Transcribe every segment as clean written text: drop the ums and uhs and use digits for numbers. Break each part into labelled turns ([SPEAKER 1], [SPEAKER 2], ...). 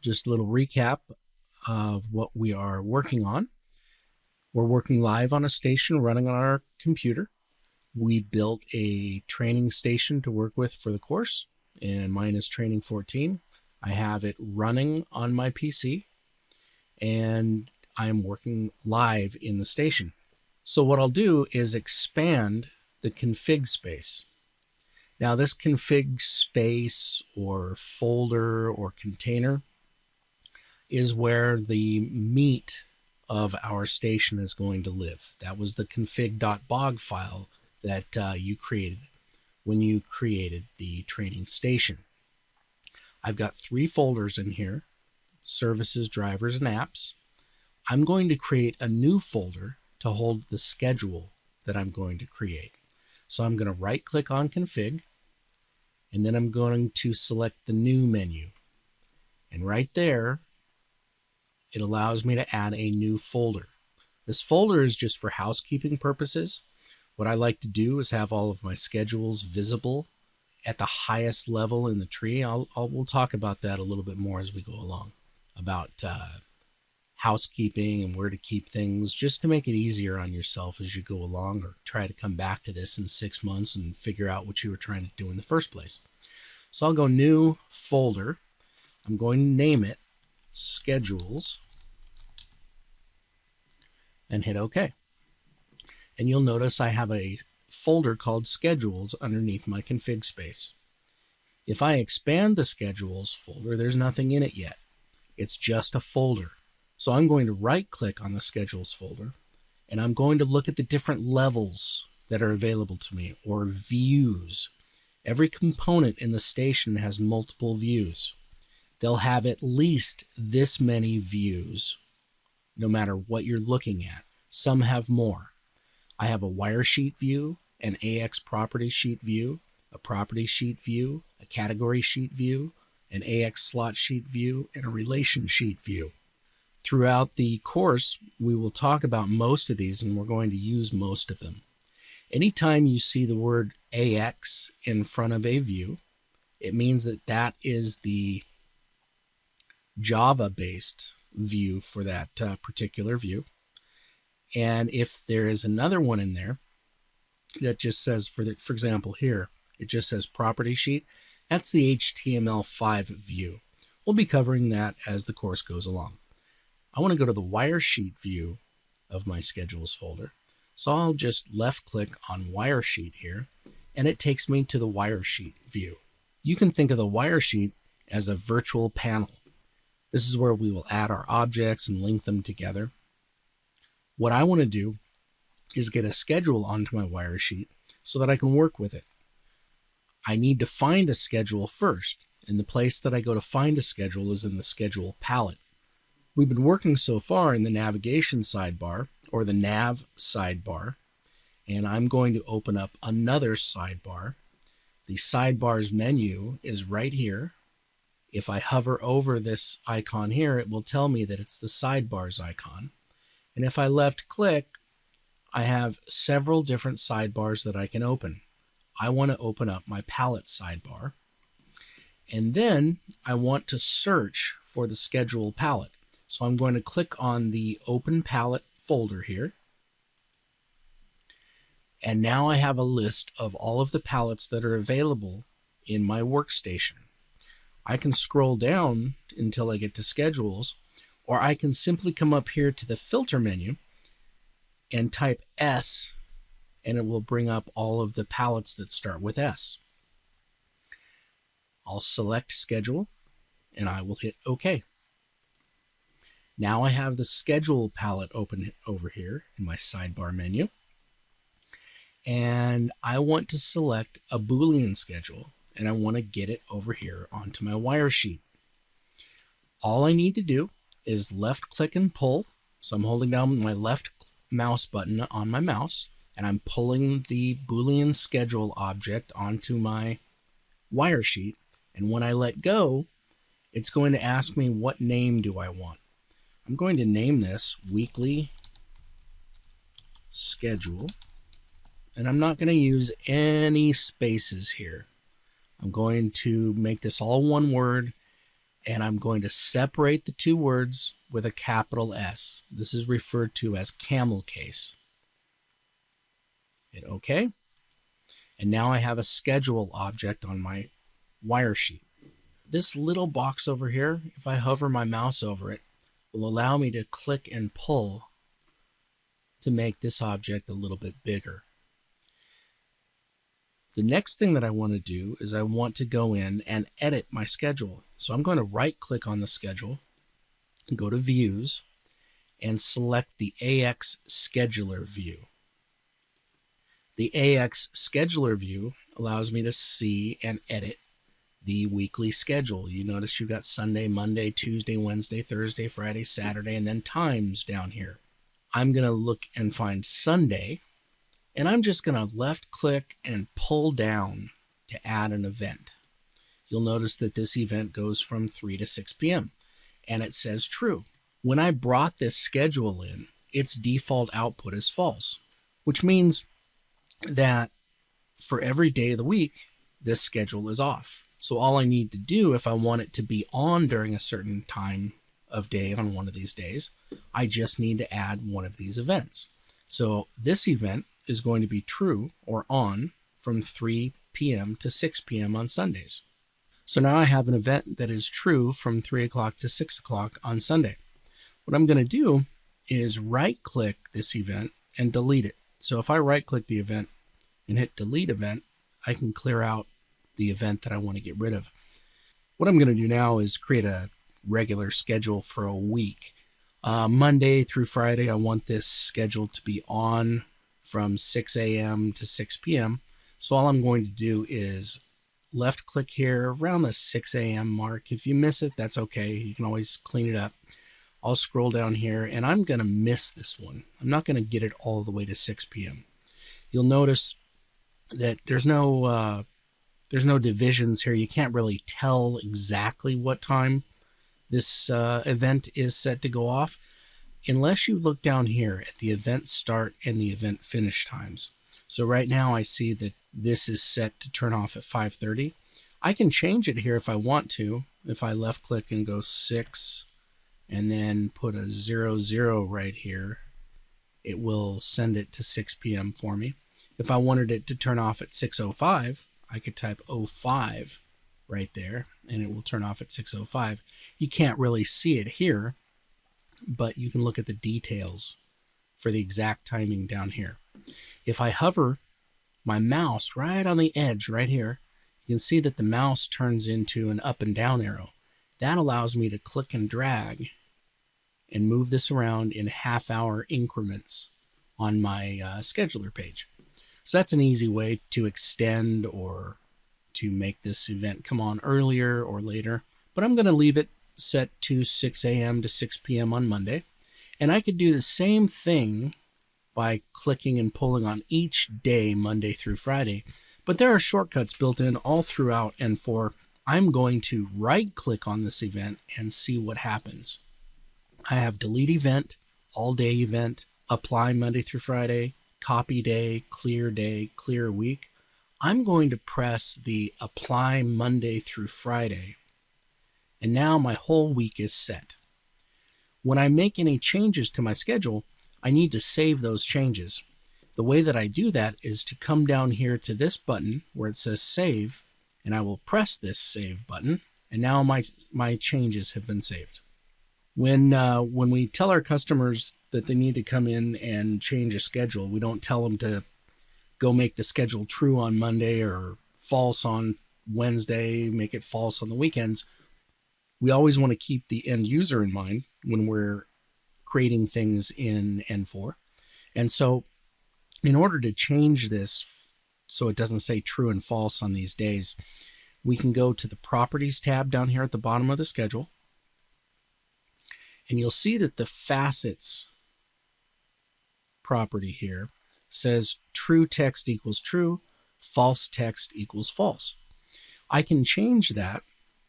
[SPEAKER 1] just a little recap of what we are working on. We're working live on a station running on our computer. We built a training station to work with for the course, and mine is Training 14. I have it running on my PC, and I am working live in the station. So what I'll do is expand the config space. Now this config space or folder or container is where the meat of our station is going to live. That was the config.bog file that you created when you created the training station. I've got 3 folders in here: services, drivers, and apps. I'm going to create a new folder to hold the schedule that I'm going to create. So I'm going to right click on config, and then I'm going to select the new menu. And right there, it allows me to add a new folder. This folder is just for housekeeping purposes. What I like to do is have all of my schedules visible at the highest level in the tree. We'll talk about that a little bit more as we go along, about housekeeping and where to keep things, just to make it easier on yourself as you go along, or try to come back to this in 6 months and figure out what you were trying to do in the first place. So I'll go new folder. I'm going to name it schedules and hit OK. And you'll notice I have a folder called schedules underneath my config space. If I expand the schedules folder, there's nothing in it yet. It's just a folder. So I'm going to right click on the schedules folder, and I'm going to look at the different levels that are available to me, or views. Every component in the station has multiple views. They'll have at least this many views, no matter what you're looking at. Some have more. I have a wire sheet view, an AX property sheet view, a property sheet view, a category sheet view, an AX slot sheet view, and a relation sheet view. Throughout the course, we will talk about most of these, and we're going to use most of them. Anytime you see the word AX in front of a view, it means that that is the Java-based view for that particular view. And if there is another one in there that just says, for example here, it just says property sheet, that's the HTML5 view. We'll be covering that as the course goes along. I want to go to the wire sheet view of my schedules folder. So I'll just left click on wire sheet here, and it takes me to the wire sheet view. You can think of the wire sheet as a virtual panel. This is where we will add our objects and link them together. What I want to do is get a schedule onto my wire sheet so that I can work with it. I need to find a schedule first, and the place that I go to find a schedule is in the schedule palette. We've been working so far in the navigation sidebar, or the nav sidebar, and I'm going to open up another sidebar. The sidebars menu is right here. If I hover over this icon here, it will tell me that it's the sidebars icon. And if I left click, I have several different sidebars that I can open. I want to open up my palette sidebar, and then I want to search for the schedule palette. So I'm going to click on the Open Palette folder here. And now I have a list of all of the palettes that are available in my workstation. I can scroll down until I get to schedules, or I can simply come up here to the filter menu and type S, and it will bring up all of the palettes that start with S. I'll select schedule, and I will hit OK. Now I have the schedule palette open over here in my sidebar menu, and I want to select a Boolean schedule, and I want to get it over here onto my wire sheet. All I need to do is left click and pull. So I'm holding down my left mouse button on my mouse, and I'm pulling the Boolean schedule object onto my wire sheet. And when I let go, it's going to ask me what name do I want. I'm going to name this weekly schedule, and I'm not going to use any spaces here. I'm going to make this all one word, and I'm going to separate the two words with a capital S. This is referred to as camel case. Hit OK. And now I have a schedule object on my wire sheet. This little box over here, if I hover my mouse over it, will allow me to click and pull to make this object a little bit bigger. The next thing that I want to do is I want to go in and edit my schedule. So I'm going to right click on the schedule, go to Views, and select the AX Scheduler view. The AX Scheduler view allows me to see and edit the weekly schedule. You notice you've got Sunday, Monday, Tuesday, Wednesday, Thursday, Friday, Saturday, and then times down here. I'm going to look and find Sunday, and I'm just going to left click and pull down to add an event. You'll notice that this event goes from 3 to 6 p.m. and it says true. When I brought this schedule in, its default output is false, which means that for every day of the week, this schedule is off. So all I need to do if I want it to be on during a certain time of day on one of these days, I just need to add one of these events. So this event is going to be true or on from 3 p.m. to 6 p.m. on Sundays. So now I have an event that is true from 3 o'clock to 6 o'clock on Sunday. What I'm going to do is right click this event and delete it. So if I right click the event and hit delete event, I can clear out the event that I want to get rid of. What I'm going to do now is create a regular schedule for a week. Monday through Friday, I want this schedule to be on from 6 a.m. to 6 p.m. So all I'm going to do is left click here around the 6 a.m. mark. If you miss it, that's okay. You can always clean it up. I'll scroll down here and I'm going to miss this one. I'm not going to get it all the way to 6 p.m. You'll notice that there's no divisions here. You can't really tell exactly what time this event is set to go off unless you look down here at the event start and the event finish times. So right now I see that this is set to turn off at 5:30. I can change it here if I want to. If I left click and go 6 and then put a 00 right here, it will send it to 6 p.m. for me. If I wanted it to turn off at 6:05, I could type 05 right there and it will turn off at 6:05. You can't really see it here, but you can look at the details for the exact timing down here. If I hover my mouse right on the edge right here, you can see that the mouse turns into an up and down arrow. That allows me to click and drag and move this around in half-hour increments on my scheduler page. So that's an easy way to extend or to make this event come on earlier or later. But I'm going to leave it set to 6 a.m. to 6 p.m. on Monday. And I could do the same thing by clicking and pulling on each day, Monday through Friday. But there are shortcuts built in all throughout N4. I'm going to right-click on this event and see what happens. I have delete event, all day event, apply Monday through Friday, copy day, clear week. I'm going to press the apply Monday through Friday. And now my whole week is set. When I make any changes to my schedule, I need to save those changes. The way that I do that is to come down here to this button where it says save, and I will press this save button, and now my changes have been saved. When we tell our customers that they need to come in and change a schedule, we don't tell them to go make the schedule true on Monday or false on Wednesday, make it false on the weekends. We always want to keep the end user in mind when we're creating things in N4. And so in order to change this so it doesn't say true and false on these days, we can go to the Properties tab down here at the bottom of the schedule. And you'll see that the facets property here says true text equals true, false text equals false. I can change that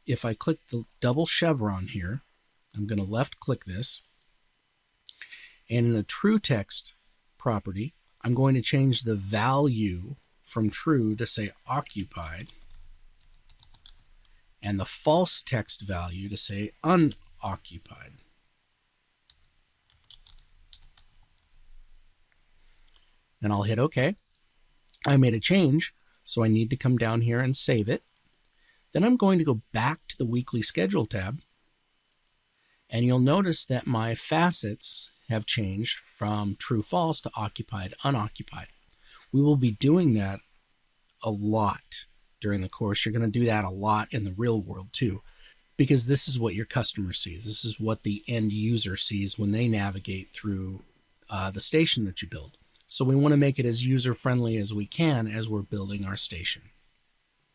[SPEAKER 1] if I click the double chevron here. I'm going to left click this. And in the true text property, I'm going to change the value from true to say occupied. and the false text value to say unoccupied. And I'll hit OK. I made a change, so I need to come down here and save it. Then I'm going to go back to the weekly schedule tab, and you'll notice that my facets have changed from true false to occupied unoccupied. We will be doing that a lot during the course. You're going to do that a lot in the real world too, because this is what your customer sees. This is what the end user sees when they navigate through the station that you build. So we want to make it as user-friendly as we can as we're building our station.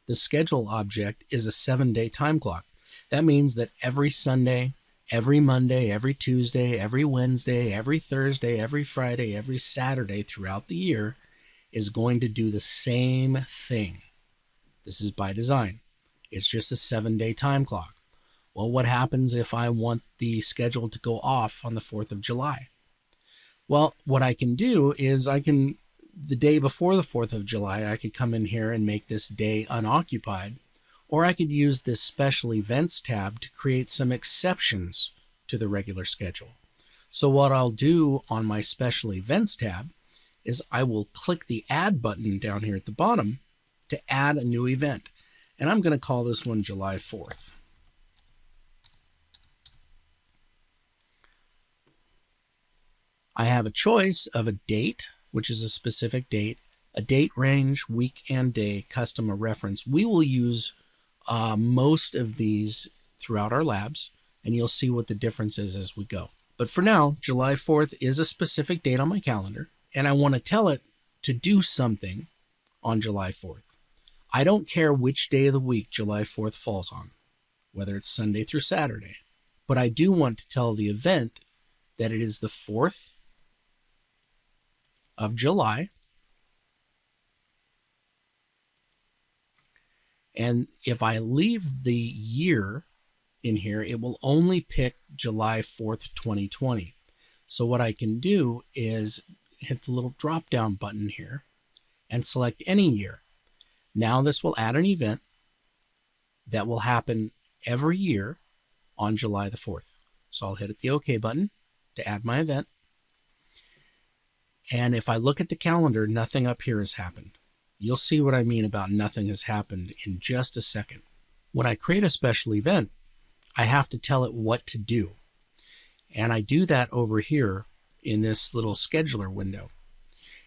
[SPEAKER 1] The schedule object is a 7-day time clock. That means that every Sunday, every Monday, every Tuesday, every Wednesday, every Thursday, every Friday, every Saturday throughout the year is going to do the same thing. This is by design. It's just a 7-day time clock. Well, what happens if I want the schedule to go off on the 4th of July? Well, what I can do is the day before the 4th of July, I could come in here and make this day unoccupied, or I could use this special events tab to create some exceptions to the regular schedule. So what I'll do on my special events tab is I will click the add button down here at the bottom to add a new event. And I'm going to call this one July 4th. I have a choice of a date, which is a specific date, a date range, week and day, custom or reference. We will use most of these throughout our labs, and you'll see what the difference is as we go. But for now, July 4th is a specific date on my calendar, and I want to tell it to do something on July 4th. I don't care which day of the week July 4th falls on, whether it's Sunday through Saturday, but I do want to tell the event that it is the 4th of July, and if I leave the year in here, it will only pick July 4th, 2020. So what I can do is hit the little drop down button here and select any year. Now this will add an event that will happen every year on July the 4th. So I'll hit the OK button to add my event. And if I look at the calendar, nothing up here has happened. You'll see what I mean about nothing has happened in just a second. When I create a special event, I have to tell it what to do. And I do that over here in this little scheduler window.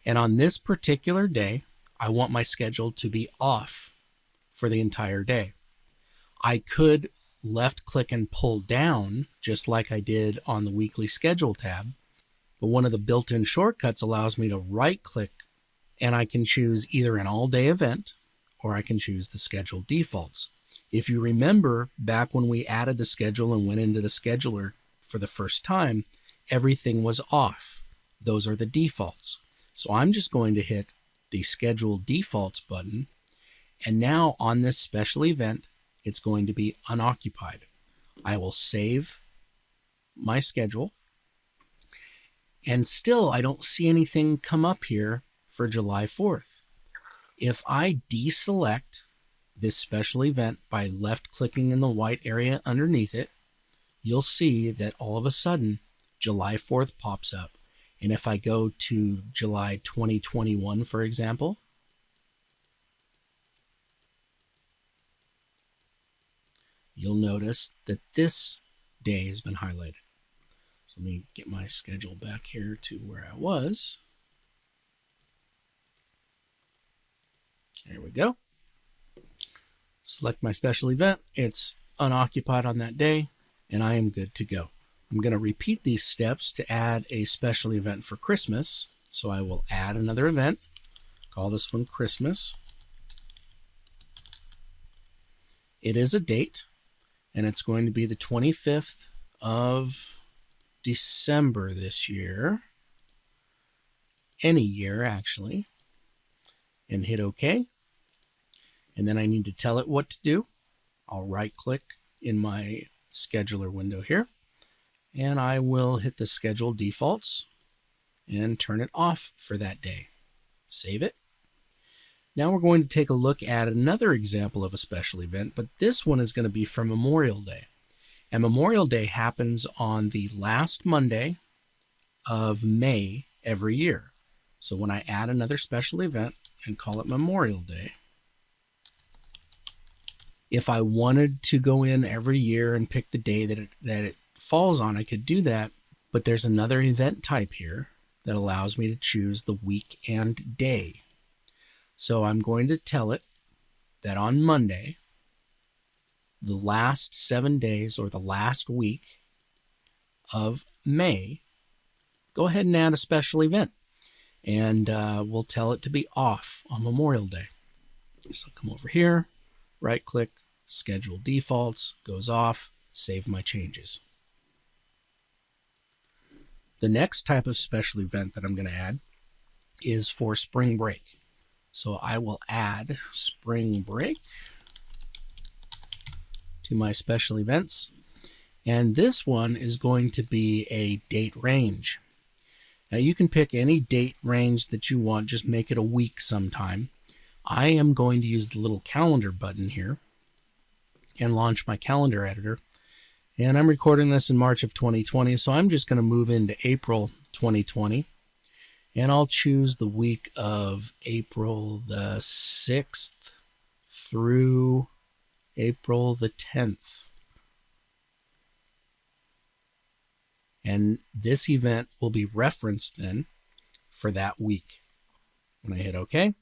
[SPEAKER 1] And on this particular day, I want my schedule to be off for the entire day. I could left click and pull down just like I did on the weekly schedule tab. But one of the built-in shortcuts allows me to right-click, and I can choose either an all-day event, or I can choose the schedule defaults. If you remember, back when we added the schedule and went into the scheduler for the first time, everything was off. Those are the defaults. So I'm just going to hit the Schedule Defaults button, and now on this special event, it's going to be unoccupied. I will save my schedule. And still, I don't see anything come up here for July 4th. If I deselect this special event by left-clicking in the white area underneath it, you'll see that all of a sudden, July 4th pops up. And if I go to July 2021, for example, you'll notice that this day has been highlighted. Let me get my schedule back here to where I was. There we go. Select my special event. It's unoccupied on that day, and I am good to go. I'm going to repeat these steps to add a special event for Christmas. So I will add another event. Call this one Christmas. It is a date, and it's going to be the 25th of December this year, any year actually, and hit OK. And then I need to tell it what to do. I'll right click in my scheduler window here, and I will hit the schedule defaults and turn it off for that day. Save it. Now we're going to take a look at another example of a special event, but this one is going to be for Memorial Day. And Memorial Day happens on the last Monday of May every year. So when I add another special event and call it Memorial Day, if I wanted to go in every year and pick the day that it falls on, I could do that. But there's another event type here that allows me to choose the week and day. So I'm going to tell it that on Monday, the last 7 days or the last week of May, go ahead and add a special event. And we'll tell it to be off on Memorial Day. So come over here, right click, schedule defaults, goes off, save my changes. The next type of special event that I'm going to add is for spring break. So I will add spring break to my special events. And this one is going to be a date range. Now you can pick any date range that you want, just make it a week sometime. I am going to use the little calendar button here and launch my calendar editor. And I'm recording this in March of 2020, so I'm just going to move into April 2020. And I'll choose the week of April the 6th through April the 10th. And this event will be referenced then for that week. When I hit OK,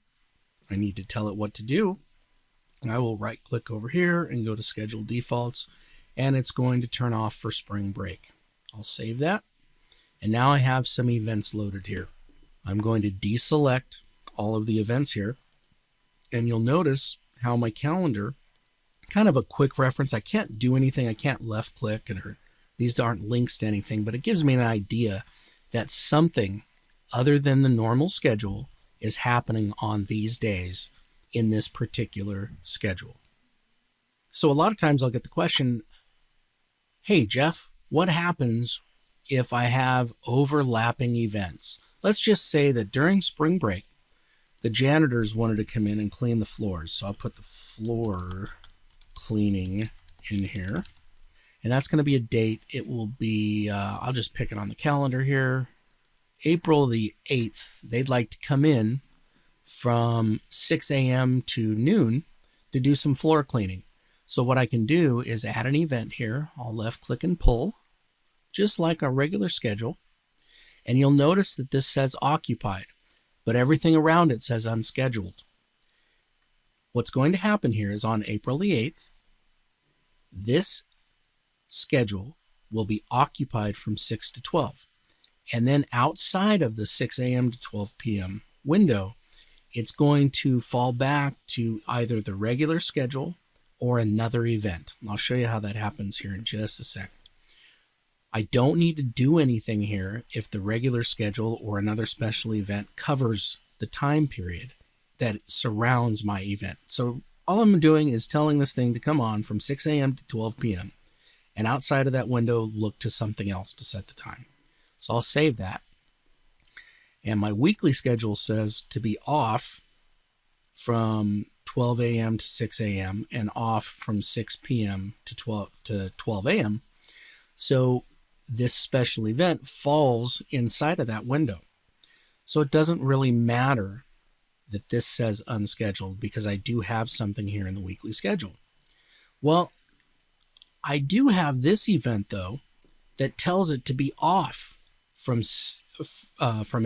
[SPEAKER 1] I need to tell it what to do. And I will right click over here and go to schedule defaults, and it's going to turn off for spring break. I'll save that. And now I have some events loaded here. I'm going to deselect all of the events here, and you'll notice how my calendar, kind of a quick reference, I can't do anything, I can't left click, and these aren't links to anything, but it gives me an idea that something other than the normal schedule is happening on these days in this particular schedule. So a lot of times I'll get the question, hey Jeff, what happens if I have overlapping events? Let's just say that during spring break, the janitors wanted to come in and clean the floors. So I'll put the floor cleaning in here. And that's going to be a date. It will be, I'll just pick it on the calendar here. April the 8th, they'd like to come in from 6 a.m. to noon to do some floor cleaning. So what I can do is add an event here. I'll left click and pull, just like our regular schedule. And you'll notice that this says occupied, but everything around it says unscheduled. What's going to happen here is on April the 8th, this schedule will be occupied from 6 to 12. And then outside of the 6 a.m. to 12 p.m. window, it's going to fall back to either the regular schedule or another event. And I'll show you how that happens here in just a sec. I don't need to do anything here if the regular schedule or another special event covers the time period that surrounds my event. So all I'm doing is telling this thing to come on from 6 a.m. to 12 p.m. And outside of that window, look to something else to set the time. So I'll save that. And my weekly schedule says to be off from 12 a.m. to 6 a.m. and off from 6 p.m. to 12 a.m. So this special event falls inside of that window. So it doesn't really matter that this says unscheduled because I do have something here in the weekly schedule. Well, I do have this event though that tells it to be off from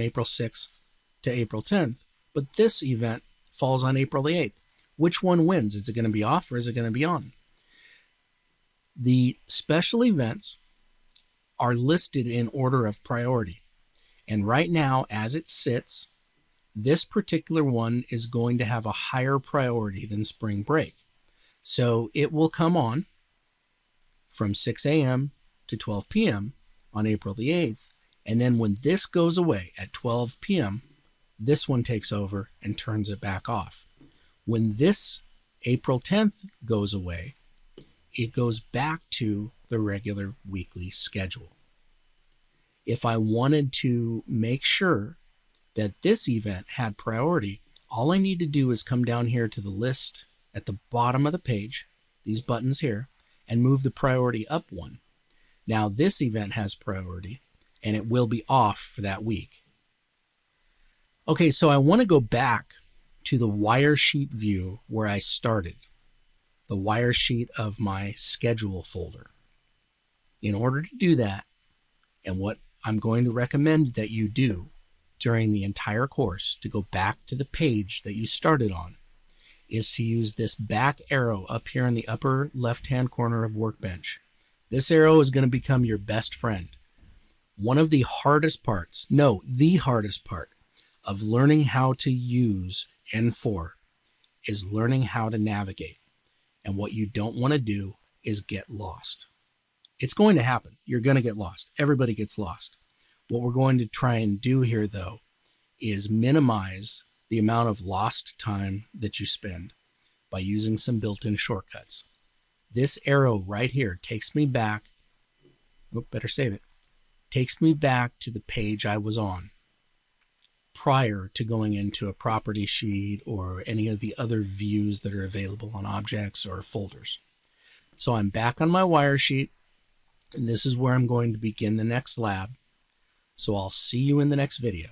[SPEAKER 1] April 6th to April 10th, but this event falls on April the 8th. Which one wins? Is it going to be off or is it going to be on? The special events are listed in order of priority. And right now, as it sits, this particular one is going to have a higher priority than spring break. So it will come on from 6 a.m. to 12 p.m. on April the 8th. And then when this goes away at 12 p.m., this one takes over and turns it back off. When this April 10th goes away, it goes back to the regular weekly schedule. If I wanted to make sure that this event had priority, All I need to do is come down here to the list at the bottom of the page, these buttons here, and move the priority up one. Now this event has priority, and it will be off for that week. Okay, so I want to go back to the wire sheet view where I started, the wire sheet of my schedule folder. In order to do that, and what I'm going to recommend that you do during the entire course to go back to the page that you started on, is to use this back arrow up here in the upper left-hand corner of Workbench. This arrow is going to become your best friend. One of the hardest parts, no, the hardest part of learning how to use N4 is learning how to navigate. And what you don't want to do is get lost. It's going to happen. You're going to get lost. Everybody gets lost. What we're going to try and do here, though, is minimize the amount of lost time that you spend by using some built-in shortcuts. This arrow right here takes me back, better save it, takes me back to the page I was on prior to going into a property sheet or any of the other views that are available on objects or folders. So I'm back on my wire sheet, and this is where I'm going to begin the next lab. So I'll see you in the next video.